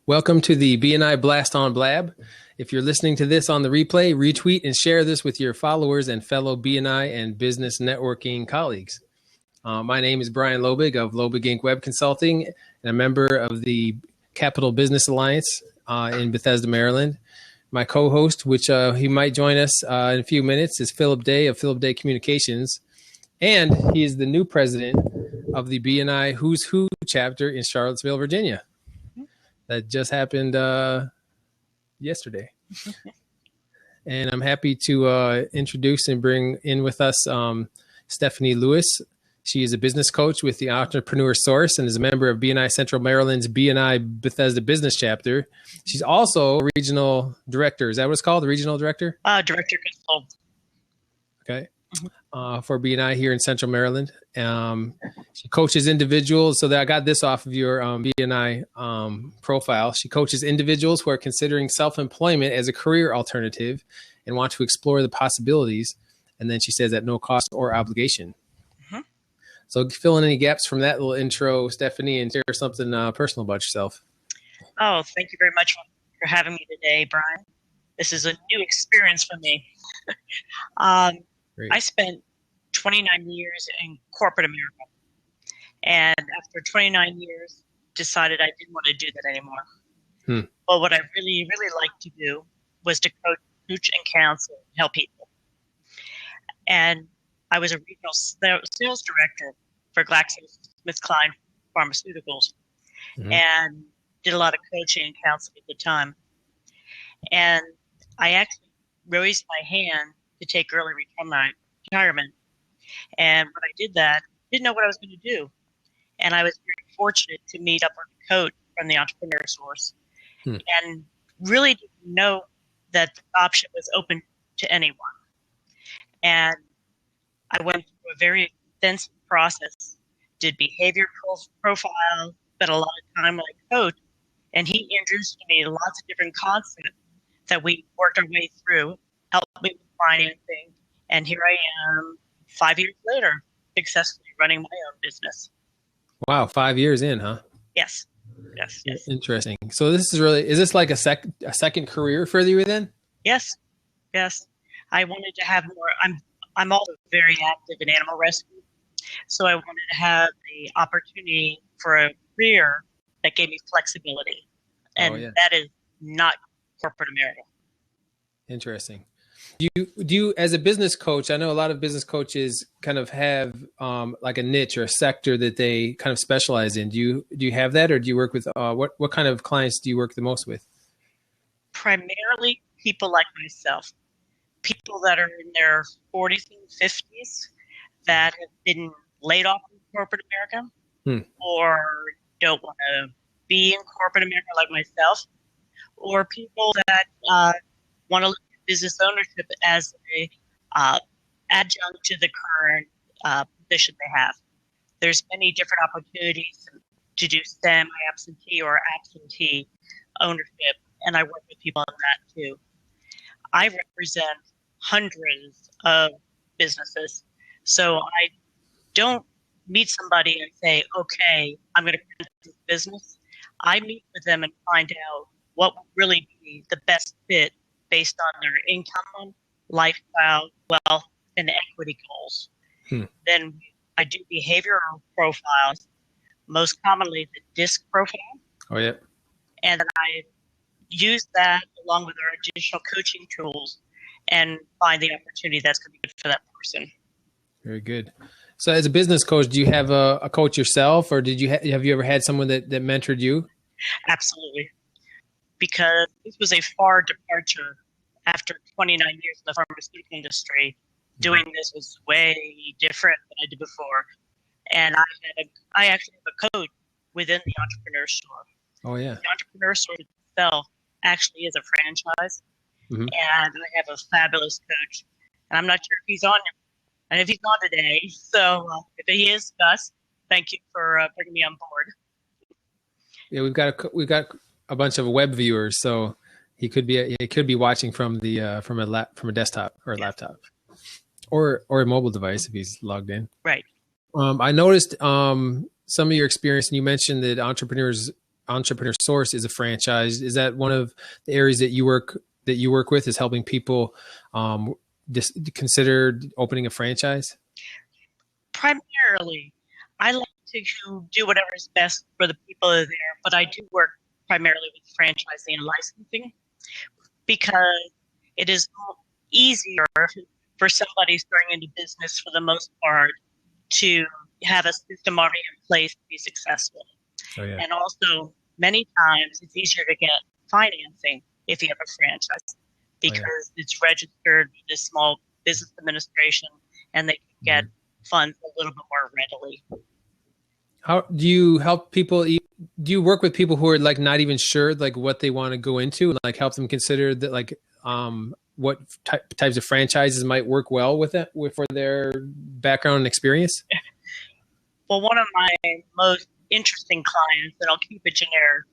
Welcome to the BNI Blast on Blab. If you're listening to this on the replay, retweet and share this with your followers and fellow BNI and business networking colleagues. My name is Brian Lobig of Lobig Inc. Web Consulting and a member of the Capital Business Alliance in Bethesda, Maryland. My co-host, which he might join us in a few minutes, is Philip Day of Philip Day Communications. And he is the new president of the BNI Who's Who chapter in Charlottesville, Virginia. That just happened yesterday. And I'm happy to introduce and bring in with us Stephanie Lewis. She is a business coach with the Entrepreneur Source and is a member of BNI Central Maryland's BNI Bethesda Business Chapter. She's also a regional director. Is that what it's called? The regional director? Director Control. Okay. For BNI here in Central Maryland. She coaches individuals. So that I got this off of your BNI profile. She coaches individuals who are considering self-employment as a career alternative and want to explore the possibilities. And then she says at no cost or obligation. Mm-hmm. So fill in any gaps from that little intro, Stephanie, and share something personal about yourself. Oh, thank you very much for having me today, Brian. This is a new experience for me. I spent 29 years in corporate America, and after 29 years, decided I didn't want to do that anymore. But what I really, really liked to do was to coach and counsel and help people. And I was a regional sales director for GlaxoSmithKline Pharmaceuticals, and did a lot of coaching and counseling at the time. And I actually raised my hand to take early retirement. And when I did that, didn't know what I was going to do. And I was very fortunate to meet up with a coach from the Entrepreneur Source and really didn't know that the option was open to anyone. And I went through a very extensive process, did behavior profile, spent a lot of time with a coach, and he introduced me to lots of different concepts that we worked our way through, helped me with financing, and here I am 5 years later, successfully running my own business. Wow, 5 years in, huh? Yes. Interesting. So this is this like a second career for you then? Yes. I wanted to have more. I'm also very active in animal rescue, so I wanted to have the opportunity for a career that gave me flexibility, and that is not corporate America. Interesting. Do you, as a business coach, I know a lot of business coaches kind of have like a niche or a sector that they kind of specialize in. Do you have that, or do you work with what kind of clients do you work the most with? Primarily people like myself, people that are in their 40s and 50s that have been laid off in corporate America or don't want to be in corporate America like myself, or people that want to look at business ownership as a adjunct to the current position they have. There's many different opportunities to do semi-absentee or absentee ownership, and I work with people on that too. I represent hundreds of businesses, so I don't meet somebody and say, okay, I'm going to create this business. I meet with them and find out what would really be the best fit based on their income, lifestyle, wealth, and equity goals. Then I do behavioral profiles, most commonly the DISC profile. Oh, yeah. And then I use that along with our additional coaching tools and find the opportunity that's going to be good for that person. Very good. So as a business coach, do you have a coach yourself, or did you have you ever had someone that mentored you? Absolutely. Because this was a far departure after 29 years in the pharmaceutical industry. Doing this was way different than I did before. And I actually have a coach within the Entrepreneur Store. Oh, yeah. The Entrepreneur Store itself actually is a franchise. And I have a fabulous coach. And I'm not sure if he's on, and if he's on today. So if he is, Gus, thank you for bringing me on board. Yeah, we've got a bunch of web viewers, so he could be watching from a desktop or a laptop, or a mobile device if he's logged in. Right. I noticed some of your experience, and you mentioned that entrepreneurs Entrepreneur Source is a franchise. Is that one of the areas that you work with, is helping people consider opening a franchise? Primarily, I like to do whatever is best for the people that are there, but I do work primarily with franchising and licensing because it is easier for somebody starting into business for the most part to have a system already in place to be successful. Oh, yeah. And also, many times it's easier to get financing if you have a franchise because it's registered with the Small Business Administration and they can get funds a little bit more readily. How do you help people? Do you work with people who are like not even sure like what they want to go into, and like help them consider that like what types of franchises might work well with it for their background and experience? Well, one of my most interesting clients, and I'll keep it generic,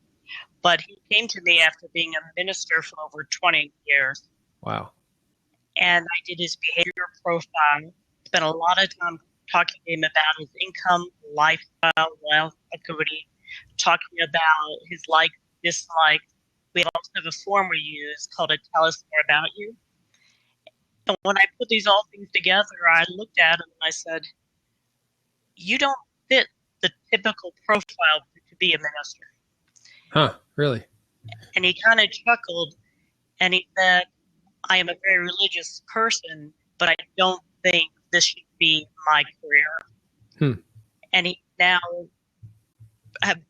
but he came to me after being a minister for over 20 years. Wow. And I did his behavior profile, spent a lot of time talking to him about his income, lifestyle, wealth, equity, talking about his likes, dislikes. We also have a form we use called a Tell Us More About You. And when I put these all things together, I looked at him and I said, you don't fit the typical profile to be a minister. Huh, really? And he kind of chuckled and he said, I am a very religious person, but I don't think this should be my career. And he now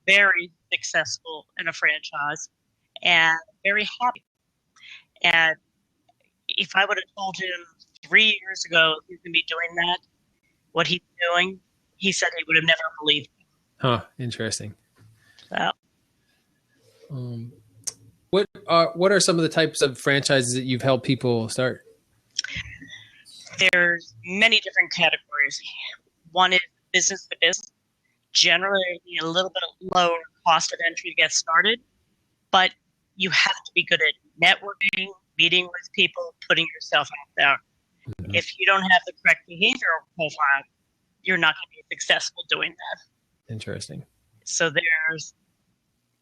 very successful in a franchise and very happy. And if I would have told him 3 years ago he's going to be doing that, what he's doing, he said he would have never believed me. Huh, interesting. So. What are some of the types of franchises that you've helped people start? There's many different categories. One is business to business, generally a little bit lower cost of entry to get started, but you have to be good at networking, meeting with people, putting yourself out there. Mm-hmm. If you don't have the correct behavioral profile, you're not going to be successful doing that. Interesting. So there's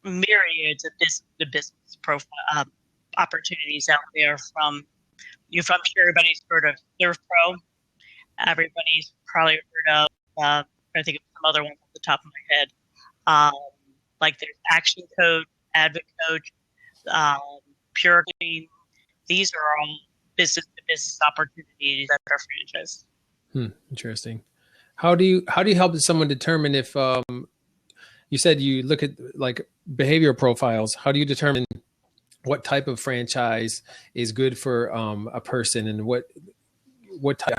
myriads of business profile opportunities out there. I'm sure everybody's heard of Surf Pro. Everybody's probably heard of, I think of some other ones off the top of my head. Like there's Action Coach, Advocate Coach, Pure Clean. These are all business-to-business opportunities that are franchise. Interesting. How do you help someone determine if you said you look at like behavioral profiles? How do you determine what type of franchise is good for a person, and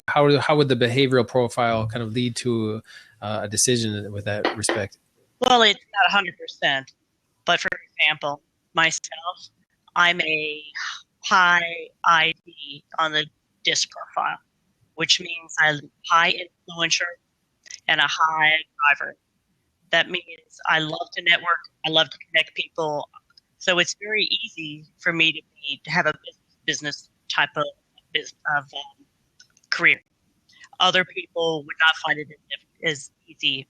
how would the behavioral profile kind of lead to a decision with that respect? Well, it's not 100%, but for example, myself, I'm a high ID on the DISC profile, which means I'm high influencer and a high driver. That means I love to network. I love to connect people. So it's very easy for me to have a business type of career. Other people would not find it as easy.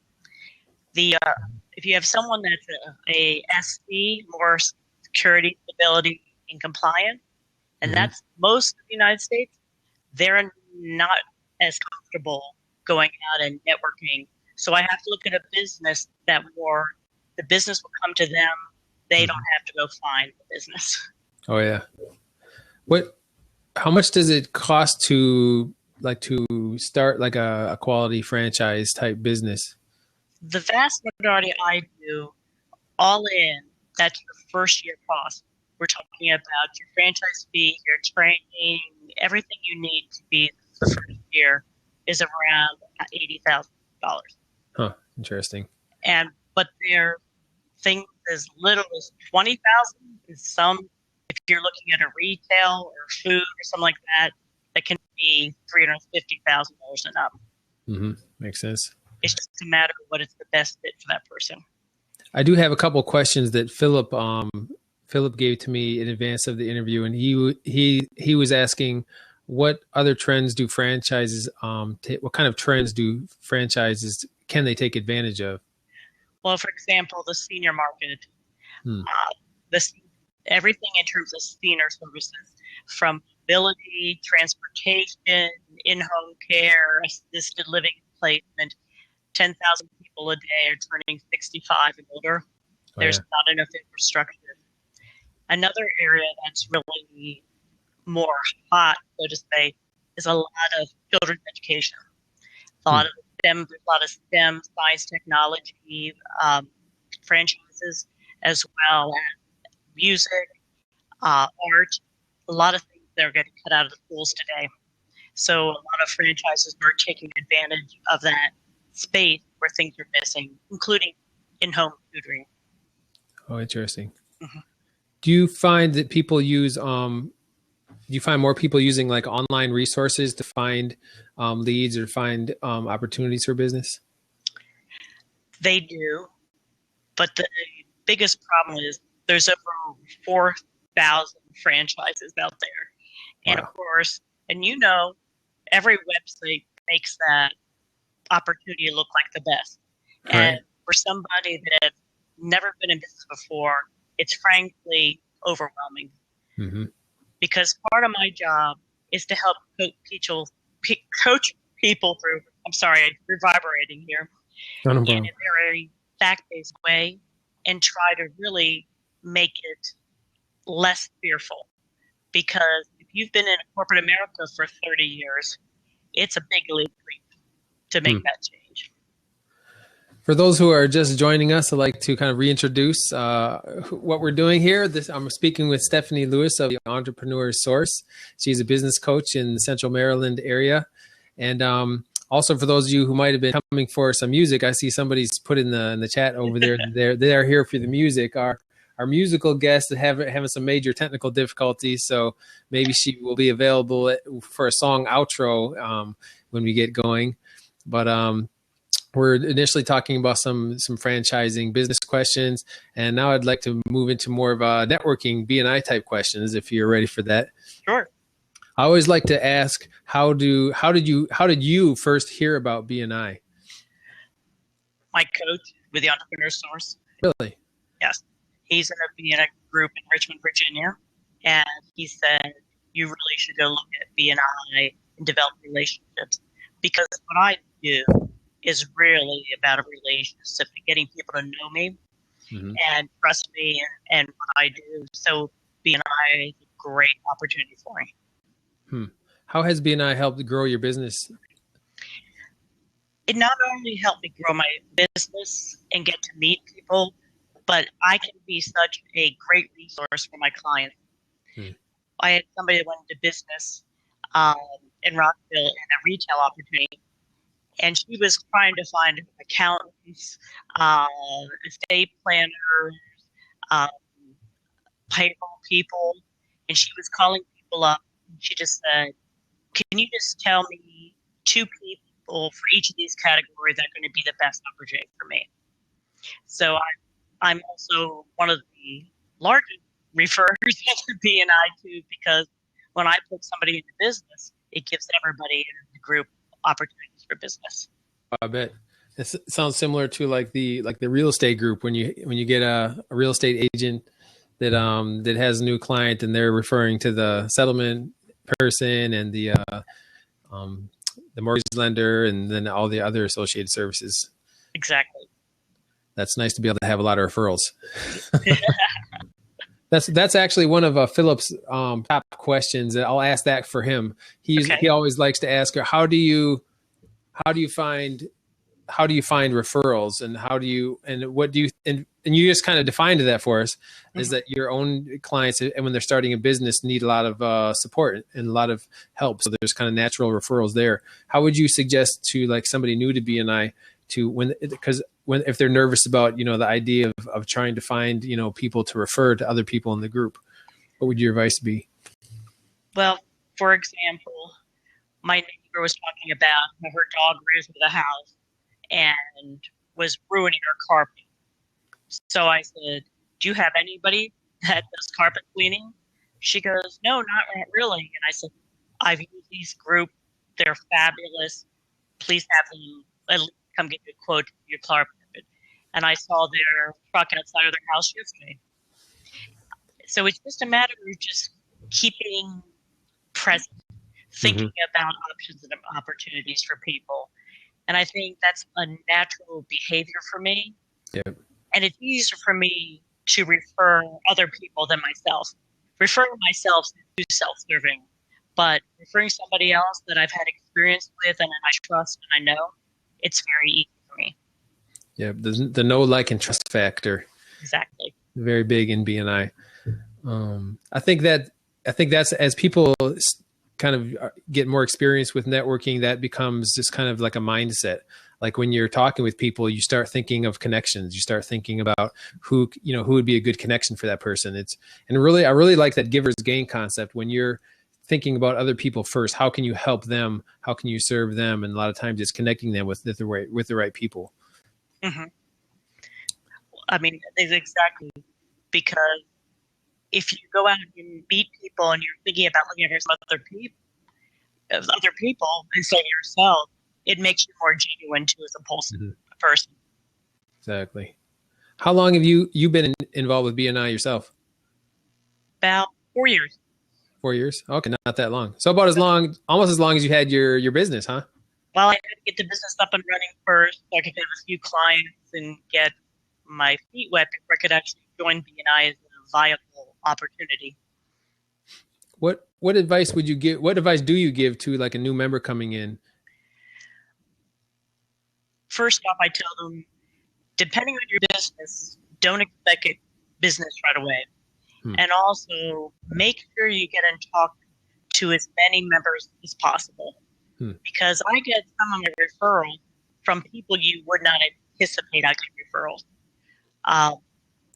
If you have someone that's a SC, more security, stability, and compliance, and that's most of the United States, they're not as comfortable going out and networking. So I have to look at a business that the business will come to them. They don't have to go find the business. Oh yeah. How much does it cost to start like a quality franchise type business? The vast majority I do all in, that's your first year cost. We're talking about your franchise fee, your training, everything you need to be the first year is around $80,000. Huh. Interesting. But there are things as little as $20,000. And some, if you're looking at a retail or food or something like that, that can be $350,000 and up. Makes sense. It's just a matter of what is the best fit for that person. I do have a couple of questions that Philip gave to me in advance of the interview, and he was asking what other trends do franchises what kind of trends do franchises can they take advantage of? Well, for example, the senior market. Hmm. This everything in terms of senior services, from mobility, transportation, in-home care, assisted living placement. 10,000 people a day are turning 65 and older. Oh, There's yeah. not enough infrastructure. Another area that's really more hot, so to say, is a lot of children's education. A lot of STEM, there's a lot of STEM, science, technology franchises, as well as music, art, a lot of things that are getting cut out of the schools today. So a lot of franchises are taking advantage of that space where things are missing, including in-home tutoring. Oh, interesting. Mm-hmm. Do you find that people use, do you find more people using like online resources to find leads or find opportunities for business? They do, but the biggest problem is there's over 4,000 franchises out there. And Wow. of course, and every website makes that opportunity look like the best. Right. And for somebody that has never been in business before, it's frankly overwhelming. Mm-hmm. Because part of my job is to help coach people through. I'm sorry, I'm reverberating here. No In problem. a very fact-based way, and try to really make it less fearful. Because if you've been in corporate America for 30 years, it's a big leap to make that change. For those who are just joining us, I'd like to kind of reintroduce what we're doing here. I'm speaking with Stephanie Lewis of the Entrepreneur Source. She's a business coach in the Central Maryland area. And also for those of you who might have been coming for some music, I see somebody's put in the chat over there. They're here for the music. Our musical guest is having some major technical difficulties, so maybe she will be available for a song outro when we get going. But we're initially talking about some franchising business questions, and now I'd like to move into more of a networking BNI type questions if you're ready for that. Sure. I always like to ask, how did you first hear about BNI? My coach with the Entrepreneur Source. Really? Yes. He's in a BNI group in Richmond, Virginia, and he said, you really should go look at BNI and develop relationships, because what I do is really about a relationship, getting people to know me and trust me and what I do. So BNI is a great opportunity for me. How has BNI helped grow your business? It not only helped me grow my business and get to meet people, but I can be such a great resource for my clients. I had somebody that went into business in Rockville in a retail opportunity, and she was trying to find accountants, estate planners, payroll people, and she was calling people up. She just said, can you just tell me 2 people for each of these categories that are going to be the best opportunity for me? So I'm also one of the largest referrers to BNI too, because when I put somebody into business, it gives everybody in the group opportunities for business. I bet it sounds similar to like the real estate group when you get a real estate agent that has a new client and they're referring to the settlement person and the mortgage lender and then all the other associated services. Exactly. That's nice to be able to have a lot of referrals. That's actually one of Philip's top questions. I'll ask that for him. He always likes to ask her, how do you find referrals, and you just kind of defined that for us, is that your own clients, and when they're starting a business, need a lot of support and a lot of help. So there's kind of natural referrals there. How would you suggest to like somebody new to BNI if they're nervous about, the idea of trying to find, people to refer to other people in the group, what would your advice be? Well, for example, my neighbor was talking about how her dog ran through the house and was ruining her carpet. So I said, do you have anybody that does carpet cleaning? She goes, no, not really. And I said, I've used these groups. They're fabulous. Please have them at least come get you a quote for your carpet. And I saw their truck outside of their house yesterday. So it's just a matter of just keeping present, thinking about options and opportunities for people. And I think that's a natural behavior for me. Yep. And it's easier for me to refer other people than myself. Referring myself is too self-serving, but referring somebody else that I've had experience with and I trust and I know, it's very easy for me. Yeah, the know, like, and trust factor. Exactly. Very big in BNI. I think that's, as people kind of get more experience with networking, that becomes just kind of like a mindset. Like when you're talking with people, you start thinking of connections. You start thinking about who would be a good connection for that person. I really like that giver's gain concept. When you're thinking about other people first, how can you help them? How can you serve them? And a lot of times it's connecting them with the right people. Mm-hmm. I mean, exactly, because if you go out and meet people and you're thinking about looking at other people instead of yourself, it makes you more genuine too as a person. Exactly. How long have you been involved with BNI yourself? About 4 years. 4 years? Okay, not that long. So about almost as long as you had your business, huh? Well, I had to get the business up and running first so I could have a few clients and get my feet wet before I could actually join BNI as a viable opportunity. What advice would you give? What advice do you give to like a new member coming in? First off, I tell them, depending on your business, don't expect a business right away. And also make sure you get and talk to as many members as possible. Because I get some of my referrals from people you would not anticipate I get referrals.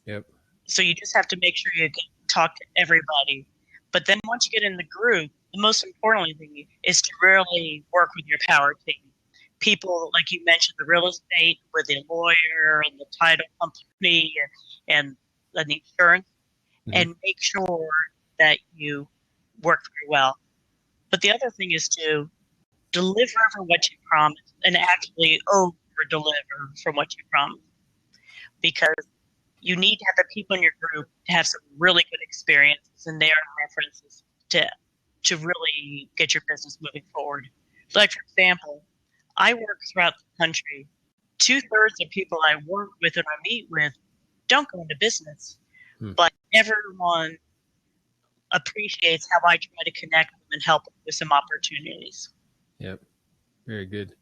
Yep. So you just have to make sure you talk to everybody. But then once you get in the group, the most important thing is to really work with your power team. People, like you mentioned, the real estate with the lawyer and the title company and the insurance, and make sure that you work very well. But the other thing is to deliver from what you promised and actually over-deliver from what you promised. Because you need to have the people in your group to have some really good experiences and their references to really get your business moving forward. Like, for example, I work throughout the country. 2/3 of people I work with and I meet with don't go into business, but everyone appreciates how I try to connect them and help them with some opportunities. Yep. Very good.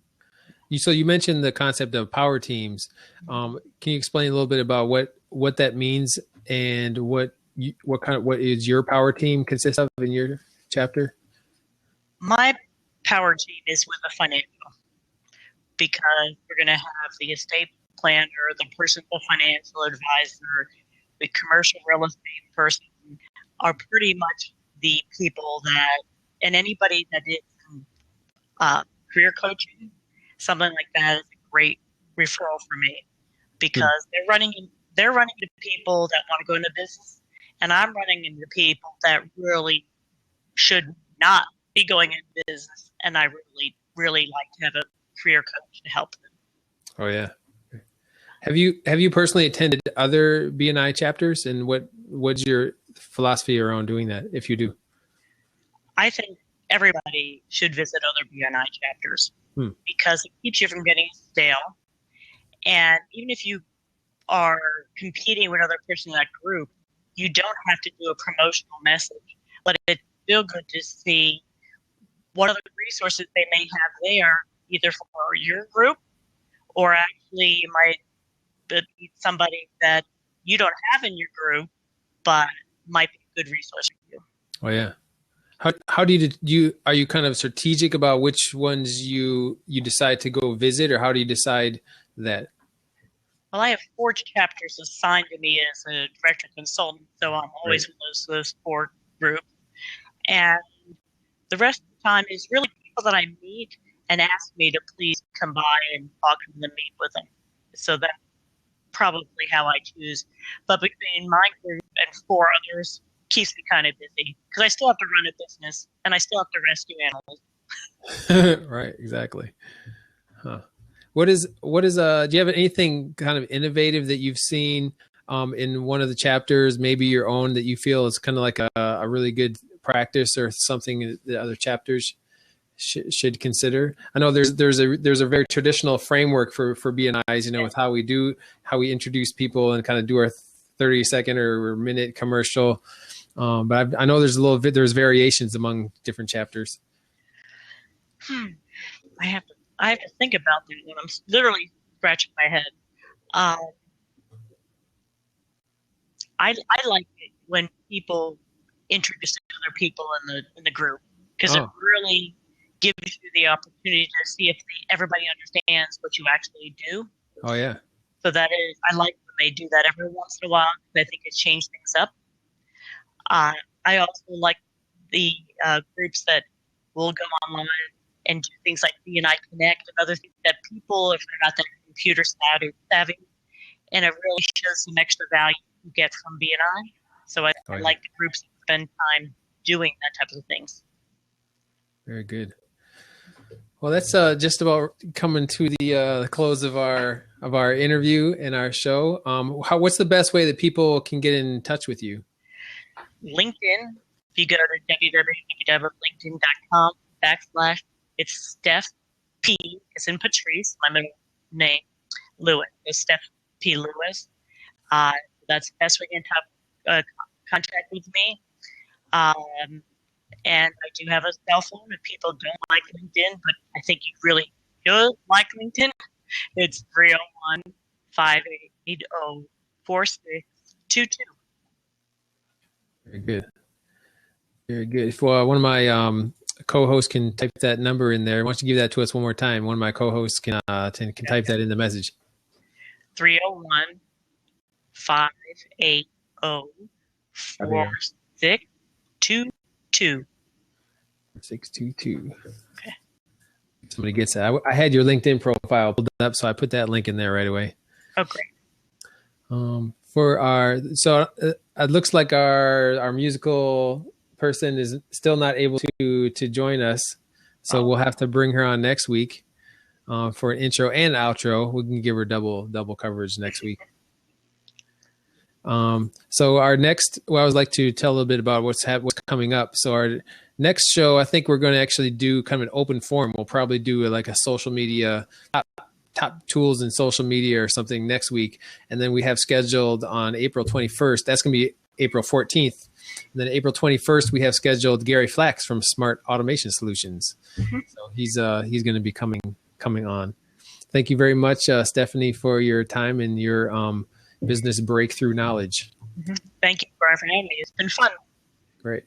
So you mentioned the concept of power teams. Can you explain a little bit about what that means and what is your power team consist of in your chapter? My power team is with the financial, because we're going to have the estate planner, the person, the financial advisor, the commercial real estate person are pretty much the people that, and anybody that did career coaching, something like that is a great referral for me, because they're running into people that want to go into business, and I'm running into people that really should not be going into business, and I really, really like to have a career coach to help them. Oh yeah. Have you personally attended other BNI chapters, and what's your philosophy around doing that, if you do? I think everybody should visit other BNI chapters because it keeps you from getting stale. And even if you are competing with another person in that group, you don't have to do a promotional message, but it's still good to see what other resources they may have there, either for your group or actually you might be somebody that you don't have in your group, but might be a good resource for you. Oh yeah. How do you are you kind of strategic about which ones you decide to go visit, or how do you decide that? Well, I have 4 chapters assigned to me as a director consultant, so I'm always with those 4 groups. And the rest of the time is really people that I meet and ask me to please come by and talk to them and meet with them. So that's probably how I choose. But between my group and 4 others keeps me kind of busy, because I still have to run a business and I still have to rescue animals. Right, exactly. Huh. What is do you have anything kind of innovative that you've seen in one of the chapters, maybe your own, that you feel is kind of like a really good practice or something that other chapters should consider? I know there's a very traditional framework for BNIs, with how we introduce people and kind of do our 30-second or minute commercial. But I know there's variations among different chapters. I have to think about that one. I'm literally scratching my head. I like it when people introduce other people in the group, because it really gives you the opportunity to see if everybody understands what you actually do. Oh yeah. So I like when they do that every once in a while, because I think it changed things up. I also like the groups that will go online and do things like BNI Connect and other things that people, if they're not that computer savvy, and it really shows some extra value you get from BNI. So I like the groups that spend time doing that type of things. Very good. Well, that's just about coming to the close of our interview and our show. What's the best way that people can get in touch with you? LinkedIn. If you go to www.linkedin.com / it's Steph P. It's in Patrice, my middle name, Lewis. It's Steph P. Lewis. That's the best way to get contact with me. And I do have a cell phone. If people don't like LinkedIn, but I think you really should like LinkedIn, it's 301-580-4622. Very good. Very good. If one of my co-hosts can type that number in there, why don't you give that to us one more time? One of my co-hosts can type that in the message. 301-580-4622. 622. Okay. Somebody gets that. I had your LinkedIn profile pulled up, so I put that link in there right away. Oh, great. It looks like our musical person is still not able to join us, so we'll have to bring her on next week for an intro and outro. We can give her double coverage next week. So our next, I would like to tell a little bit about what's coming up. So our next show, I think we're going to actually do kind of an open forum. We'll probably do like a social media top tools in social media or something next week. And then we have scheduled on April 21st. That's going to be April 14th. And then April 21st, we have scheduled Gary Flax from Smart Automation Solutions. Mm-hmm. So he's going to be coming on. Thank you very much, Stephanie, for your time and your business breakthrough knowledge. Mm-hmm. Thank you, Brian, for having me. It's been fun. Great.